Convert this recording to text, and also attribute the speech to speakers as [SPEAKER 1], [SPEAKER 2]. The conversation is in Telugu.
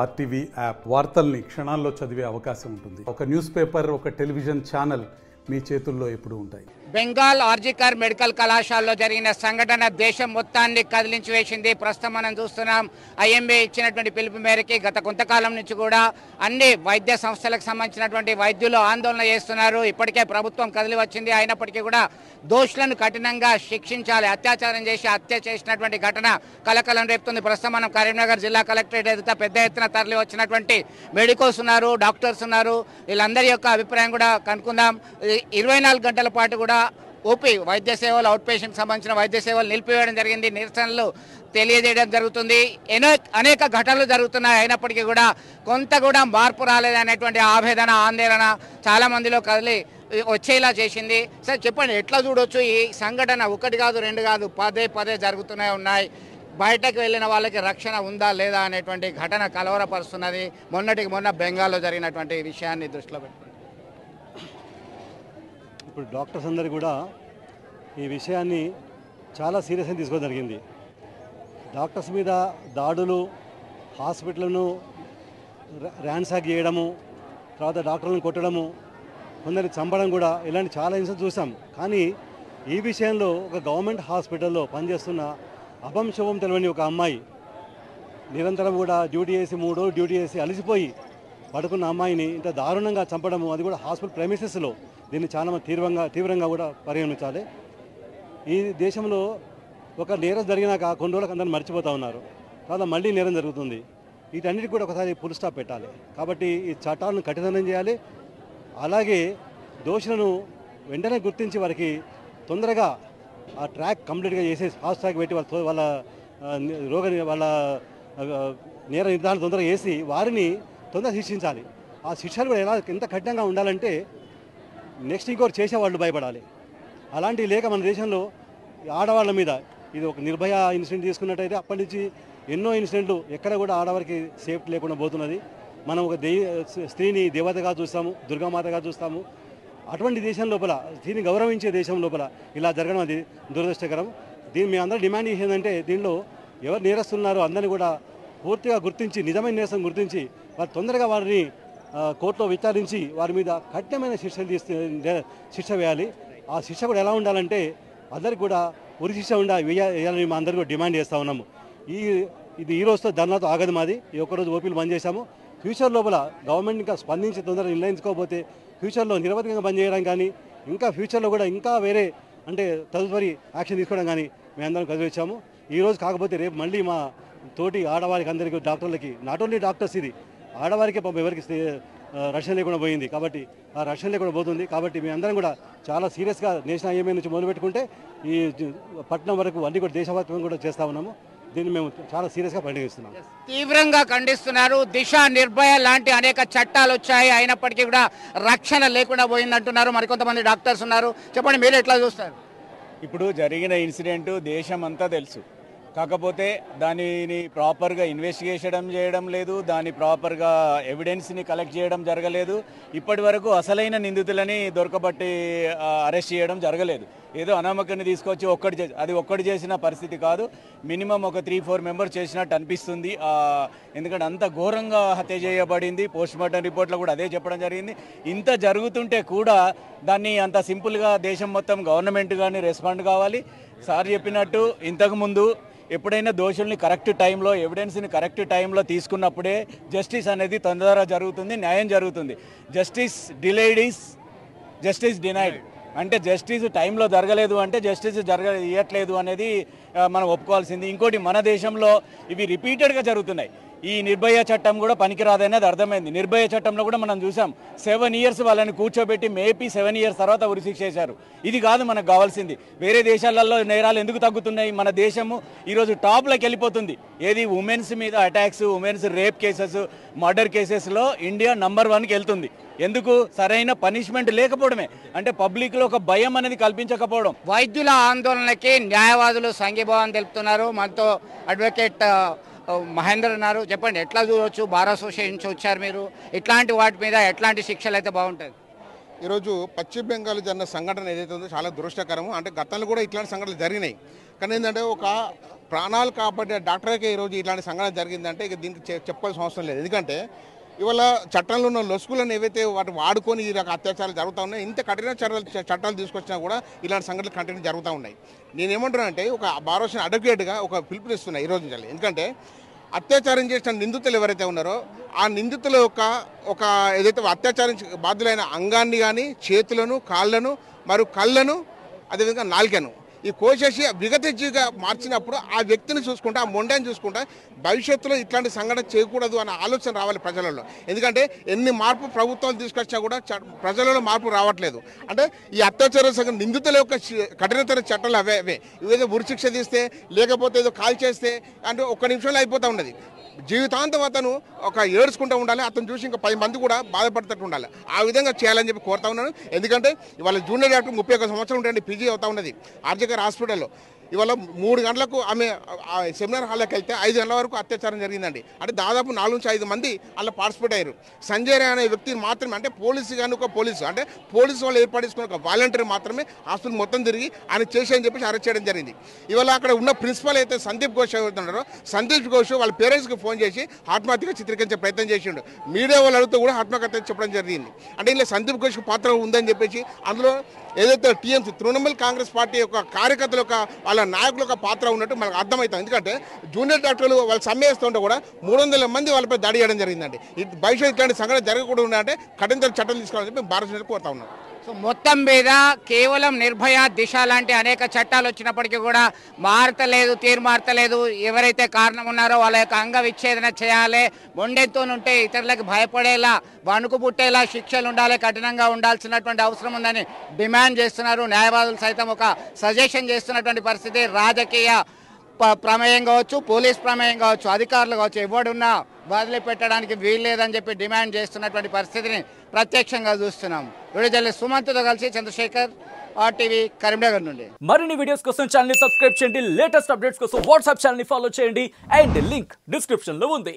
[SPEAKER 1] ఆర్టీవీ యాప్ వార్తల్ని క్షణాల్లో చదివే అవకాశం ఉంటుంది. ఒక న్యూస్ పేపర్, ఒక టెలివిజన్ ఛానల్ మీ చేతుల్లో ఎప్పుడూ ఉంటాయి.
[SPEAKER 2] బెంగాల్ ఆర్జికర్ మెడికల్ కళాశాలలో జరిగిన సంఘటన దేశం మొత్తాన్ని కదిలించి వేసింది. ప్రస్తుతం మనం చూస్తున్నాం, ఐఎంఏ ఇచ్చినటువంటి పిలుపు మేరకి గత కొంతకాలం నుంచి కూడా అన్ని వైద్య సంస్థలకు సంబంధించినటువంటి వైద్యులు ఆందోళన చేస్తున్నారు. ఇప్పటికే ప్రభుత్వం కదిలి వచ్చింది. అయినప్పటికీ కూడా దోషులను కఠినంగా శిక్షించాలి. అత్యాచారం చేసి హత్య చేసినటువంటి ఘటన కలకలం రేపుతుంది. ప్రస్తుతం మనం కరీంనగర్ జిల్లా కలెక్టరేట్ ఎదుట పెద్ద ఎత్తున తరలి వచ్చినటువంటి మెడికోస్ ఉన్నారు, డాక్టర్స్ ఉన్నారు. వీళ్ళందరి యొక్క అభిప్రాయం కూడా కనుక్కుందాం. 24 గంటల పాటు కూడా ఓపీ వైద్య సేవలు, అవుట్ పేషెంట్ సంబంధించిన వైద్య సేవలు నిలిపివేయడం జరిగింది. నిరసనలు తెలియజేయడం జరుగుతుంది. అనేక ఘటనలు జరుగుతున్నాయి. అయినప్పటికీ కూడా కొంత కూడా మార్పు రాలేదనేటువంటి ఆవేదన, ఆందోళన చాలా మందిలో కదిలి వచ్చేలా చేసింది. సార్ చెప్పండి, ఎట్లా చూడొచ్చు ఈ సంఘటన? ఒకటి కాదు, రెండు కాదు, పదే పదే జరుగుతూనే ఉన్నాయి. బయటకు వెళ్ళిన వాళ్ళకి రక్షణ ఉందా లేదా అనేటువంటి ఘటన కలవరపరుస్తున్నది. మొన్నటికి మొన్న బెంగాల్లో జరిగినటువంటి విషయాన్ని దృష్టిలో పెట్టుకుంది.
[SPEAKER 3] ఇప్పుడు డాక్టర్స్ అందరూ కూడా ఈ విషయాన్ని చాలా సీరియస్గా తీసుకోవడం జరిగింది. డాక్టర్స్ మీద దాడులు, హాస్పిటల్ను ర్యాన్సాక్ చేయడము, తర్వాత డాక్టర్లను కొట్టడము, కొందరిని చంపడం కూడా, ఇలాంటి చాలా ఇన్సిడెంట్స్ చూసాం. కానీ ఈ విషయంలో ఒక గవర్నమెంట్ హాస్పిటల్లో పనిచేస్తున్న అభంశుభం తెలియని ఒక అమ్మాయి, నిరంతరం కూడా డ్యూటీ చేసి 3 రోజులు డ్యూటీ చేసి అలసిపోయి పడుకున్న అమ్మాయిని ఇంత దారుణంగా చంపడము, అది కూడా హాస్పిటల్ ప్రెమిసెస్లో, దీన్ని చాలా తీవ్రంగా కూడా పరిగణించాలి. ఈ దేశంలో ఒక నేరం జరిగినాక కొన్ని రోజులకు అందరిని మర్చిపోతూ ఉన్నారు. తర్వాత మళ్ళీ నేరం జరుగుతుంది. వీటన్నిటికీ కూడా ఒకసారి ఫుల్ స్టాప్ పెట్టాలి. కాబట్టి ఈ చట్టాలను కఠినం చేయాలి. అలాగే దోషులను వెంటనే గుర్తించి వారికి తొందరగా ఆ ట్రాక్ కంప్లీట్గా చేసేసి ఫాస్ట్ ట్రాక్ పెట్టి వాళ్ళ నేర నిర్ధారణ తొందరగా చేసి వారిని తొందరగా శిక్షించాలి. ఆ శిక్షలు కూడా ఎంత కఠినంగా ఉండాలంటే నెక్స్ట్ ఇంకోటి చేసేవాళ్ళు భయపడాలి. అలాంటివి లేక మన దేశంలో ఆడవాళ్ళ మీద, ఇది ఒక నిర్భయ ఇన్సిడెంట్ తీసుకున్నట్టయితే అప్పటి నుంచి ఎన్నో ఇన్సిడెంట్లు, ఎక్కడ కూడా ఆడవారికి సేఫ్టీ లేకుండా పోతున్నది. మనం ఒక స్త్రీని దేవతగా చూస్తాము, దుర్గామాతగా చూస్తాము. అటువంటి దేశం లోపల, స్త్రీని గౌరవించే దేశం లోపల ఇలా జరగడం అది దురదృష్టకరం. మేము అందరూ డిమాండ్ చేసేదంటే, దీనిలో ఎవరు నేరస్తున్నారో అందరినీ కూడా పూర్తిగా గుర్తించి, నిజమైన నేరం గుర్తించి వారు తొందరగా వారిని కోర్టులో విచారించి వారి మీద కఠినమైన శిక్ష వేయాలి. ఆ శిక్ష కూడా ఎలా ఉండాలంటే అందరికి కూడా ఉరి శిక్ష వేయాలని మా అందరికీ డిమాండ్ చేస్తూ ఉన్నాము. ఇది ఈ రోజుతో ధర్నాతో ఆగదు మాది. ఈ ఒక్కరోజు ఓపీలు బంద్ చేశాము. ఫ్యూచర్ లోపల గవర్నమెంట్ ఇంకా స్పందించి తొందరగా నిర్ణయించుకోకపోతే ఫ్యూచర్లో నిరవధికంగా బంద్ చేయడం కానీ, ఇంకా ఫ్యూచర్లో కూడా ఇంకా వేరే అంటే తదుపరి యాక్షన్ తీసుకోవడం కానీ మేమందరం కదిలిచ్చాము. ఈరోజు కాకపోతే రేపు మళ్ళీ మా తోటి ఆడవారికి అందరికీ, డాక్టర్లకి, నాట్ ఓన్లీ డాక్టర్స్, ఇది ఆడవారికే పాపం ఎవరికి రక్షణ లేకుండా పోయింది. కాబట్టి ఆ రక్షణ లేకుండా పోతుంది. కాబట్టి మేమందరం కూడా చాలా సీరియస్గా నేషనల్ ఐఎంఏ నుంచి మొదలుపెట్టుకుంటే ఈ పట్టణం వరకు అన్ని కూడా దేశవ్యాప్తంగా కూడా చేస్తూ ఉన్నాము. దీన్ని మేము చాలా సీరియస్గా పరిగణిస్తున్నాం.
[SPEAKER 2] తీవ్రంగా ఖండిస్తున్నారు. దిశ, నిర్భయ లాంటి అనేక చట్టాలు వచ్చాయి, అయినప్పటికీ కూడా రక్షణ లేకుండా పోయిందంటున్నారు. మరికొంతమంది డాక్టర్స్ ఉన్నారు. చెప్పండి, మీరు ఎట్లా చూస్తారు?
[SPEAKER 4] ఇప్పుడు జరిగిన ఇన్సిడెంట్ దేశం అంతా తెలుసు. కాకపోతే దానిని ప్రాపర్గా ఇన్వెస్టిగేషన్ చేయడం లేదు, దాని ప్రాపర్గా ఎవిడెన్స్ని కలెక్ట్ చేయడం జరగలేదు. ఇప్పటి వరకు అసలైన నిందితులని దొరకబట్టి అరెస్ట్ చేయడం జరగలేదు. ఏదో అనామకాన్ని తీసుకొచ్చి ఒక్కటి చేసిన పరిస్థితి కాదు. మినిమం ఒక 3-4 మెంబర్స్ చేసినట్టు అనిపిస్తుంది. ఎందుకంటే అంత ఘోరంగా హత్య చేయబడింది. పోస్ట్మార్టం రిపోర్ట్లో కూడా అదే చెప్పడం జరిగింది. ఇంత జరుగుతుంటే కూడా దాన్ని అంత సింపుల్గా దేశం మొత్తం గవర్నమెంట్ కానీ రెస్పాండ్ కావాలి. సార్ చెప్పినట్టు ఇంతకుముందు ఎప్పుడైనా దోషుల్ని కరెక్ట్ టైంలో, ఎవిడెన్స్ని కరెక్ట్ టైంలో తీసుకున్నప్పుడే జస్టిస్ అనేది తొందరగా జరుగుతుంది, న్యాయం జరుగుతుంది. Justice delayed is justice denied. అంటే జస్టిస్ టైంలో జరగలేదు అంటే జస్టిస్ ఇవ్వట్లేదు అనేది మనం ఒప్పుకోవాల్సింది. ఇంకోటి, మన దేశంలో ఇవి రిపీటెడ్గా జరుగుతున్నాయి. ఈ నిర్భయ చట్టం కూడా పనికిరాదనేది అర్థమైంది. నిర్భయ చట్టంలో కూడా మనం చూసాం, 7 years వాళ్ళని కూర్చోబెట్టి మేపి 7 years తర్వాత ఉరిశిక్ష చేశారు. ఇది కాదు మనకు కావాల్సింది. వేరే దేశాలలో నేరాలు ఎందుకు తగ్గుతున్నాయి? మన దేశము ఈరోజు టాప్లోకి వెళ్ళిపోతుంది. ఏది ఉమెన్స్ మీద attacks, women's rape cases, murder కేసెస్లో ఇండియా నంబర్ 1కి వెళ్తుంది. ఎందుకు? సరైన పనిష్మెంట్ లేకపోవడమే. అంటే పబ్లిక్లో ఒక భయం అనేది కల్పించకపోవడం.
[SPEAKER 2] వైద్యుల ఆందోళనకి న్యాయవాదులు సంఘీభావం తెలుపుతున్నారు. మనతో అడ్వకేట్ మహేందర్ ఉన్నారు. చెప్పండి, ఎట్లా చూడవచ్చు? బార్ అసోసియేషన్ నుంచి వచ్చారు మీరు. ఇట్లాంటి వాటి మీద ఎట్లాంటి శిక్షలు అయితే బాగుంటుంది?
[SPEAKER 5] ఈరోజు పశ్చిమ బెంగాల్ జరిగిన సంఘటన ఏదైతే ఉందో చాలా దురదృష్టకరము. అంటే గతంలో కూడా ఇట్లాంటి సంఘటనలు జరిగినాయి. కానీ ఏంటంటే ఒక ప్రాణాలు కాపాడే డాక్టర్కే ఈరోజు ఇట్లాంటి సంఘటన జరిగిందంటే ఇక దీనికి చెప్పాల్సిన అవసరం లేదు. ఎందుకంటే ఇవాళ చట్టంలో ఉన్న లొసుకులను ఏవైతే వాటిని వాడుకొని ఈ రకం అత్యాచారాలు జరుగుతూ ఉన్నాయి. ఇంత కఠిన చట్టాలు తీసుకొచ్చినా కూడా ఇలాంటి సంఘటనలు కంటిన్యూ జరుగుతూ ఉన్నాయి. నేనేమంటున్నానంటే ఒక బార్ అసోసియేషన్ అడ్వకేట్గా ఒక పిలుపునిస్తున్నాను ఈరోజు నుంచి. ఎందుకంటే అత్యాచారం చేసిన నిందితులు ఎవరైతే ఉన్నారో ఆ నిందితుల ఒక ఏదైతే అత్యాచారం బాధ్యులైన అంగాన్ని కానీ చేతులను కాళ్ళను మరియు కళ్ళను అదేవిధంగా నాలుకను ఈ కోసేసి విగతజీవిగా మార్చినప్పుడు ఆ వ్యక్తిని చూసుకుంటే ఆ మొండాన్ని చూసుకుంటే భవిష్యత్తులో ఇట్లాంటి సంఘటన చేయకూడదు అన్న ఆలోచన రావాలి ప్రజలలో. ఎందుకంటే ఎన్ని మార్పు ప్రభుత్వాలు తీసుకొచ్చినా కూడా ప్రజలలో మార్పు రావట్లేదు. అంటే ఈ అత్యాచార సంఘటన నిందితుల యొక్క కఠినతర చట్టాలు అవే ఇవేదో ఉరిశిక్ష తీస్తే లేకపోతే ఏదో కాల్ చేస్తే అంటే ఒక్క నిమిషంలో అయిపోతూ ఉన్నది. జీవితాంతం అతను ఒక ఏడ్చుకుంటూ ఉండాలి. అతను చూసి ఇంకా 10 మంది కూడా బాధపడుతూ ఉండాలి. ఆ విధంగా చేయాలని చెప్పి కోరుతా ఉన్నాను. ఎందుకంటే ఇవాళ జూనియర్ డాక్టర్ 31 సంవత్సరం ఉంటే పీజీ అవుతా ఉన్నది ఆర్జికర్ హాస్పిటల్లో. ఇవాళ 3 గంటలకు ఆమె సెమినార్ హాల్లోకి వెళ్తే 5 గంటల వరకు అత్యాచారం జరిగిందండి. అంటే దాదాపు 4 నుంచి 5 మంది అలా పార్టిసిపేట్ అయ్యారు. సంజయ్ రాయ్ అనే వ్యక్తిని మాత్రమే అంటే పోలీసు కానీ ఒక పోలీసు అంటే పోలీసు వాళ్ళు ఏర్పాటు చేసుకున్న ఒక వాలంటీర్ మాత్రమే హాస్పిటల్ మొత్తం తిరిగి ఆయన చేసి అని చెప్పేసి అరెస్ట్ చేయడం జరిగింది. ఇవాళ అక్కడ ఉన్న ప్రిన్సిపల్ అయితే సందీప్ ఘోష్ ఎవరుతున్నారో సందీప్ ఘోష్ వాళ్ళ పేరెంట్స్కి ఫోన్ చేసి ఆత్మహత్యగా చిత్రీకరించే ప్రయత్నం చేసిండు. మీడియా వాళ్ళు అడుగుతూ కూడా ఆత్మహత్య చెప్పడం జరిగింది. అంటే ఇలా సందీప్ ఘోష్కి పాత్ర ఉందని చెప్పేసి అందులో ఏదైతే టీఎంసీ తృణమూల్ కాంగ్రెస్ పార్టీ యొక్క కార్యకర్తల యొక్క వాళ్ళ నాయకుల యొక్క పాత్ర ఉన్నట్టు మనకు అర్థమవుతుంది. ఎందుకంటే జూనియర్ డాక్టర్లు వాళ్ళు సమ్మె చేస్తుంటే కూడా 300 మంది వాళ్ళపై దాడి చేయడం జరిగిందండి. భవిష్యత్తు ఇట్లాంటి సంఘటన జరగకూడదు ఉండాలంటే కఠిన చట్టాలు తీసుకోవాలని చెప్పి భారత కోరుతా ఉన్నాం.
[SPEAKER 2] సో మొత్తం మీద కేవలం నిర్భయ దిశ లాంటి అనేక చట్టాలు వచ్చినప్పటికీ కూడా తీరు మారతలేదు. ఎవరైతే కారణం ఉన్నారో వాళ్ళ యొక్క అంగ విచ్ఛేదన చేయాలి. మొండెత్తోనుంటే ఇతరులకు భయపడేలా వణుకు పుట్టేలా శిక్షలు ఉండాలి, కఠినంగా ఉండాల్సినటువంటి అవసరం ఉందని డిమాండ్ చేస్తున్నారు. న్యాయవాదులు సైతం ఒక సజెషన్ చేస్తున్నటువంటి పరిస్థితి. రాజకీయ ప్రమేయం కావచ్చు, పోలీస్ ప్రమేయం కావచ్చు, అధికారులు కావచ్చు, ఎవడున్నా వదిలిపెట్టడానికి వీల్లేదని చెప్పి డిమాండ్ చేస్తున్నటువంటి పరిస్థితిని ప్రత్యక్షంగా చూస్తున్నాం. విడుదల సుమంత్తో కలిసి చంద్రశేఖర్, RTV కరీంనగర్ నుండి.
[SPEAKER 6] మరిన్ని వీడియోస్ కోసం ఛానల్ ని సబ్స్క్రైబ్ చేయండి. లేటెస్ట్ అప్డేట్స్ కోసం వాట్సాప్ ఛానల్ ని ఫాలో చేయండి. అండ్ లింక్ డిస్క్రిప్షన్ లో ఉంది.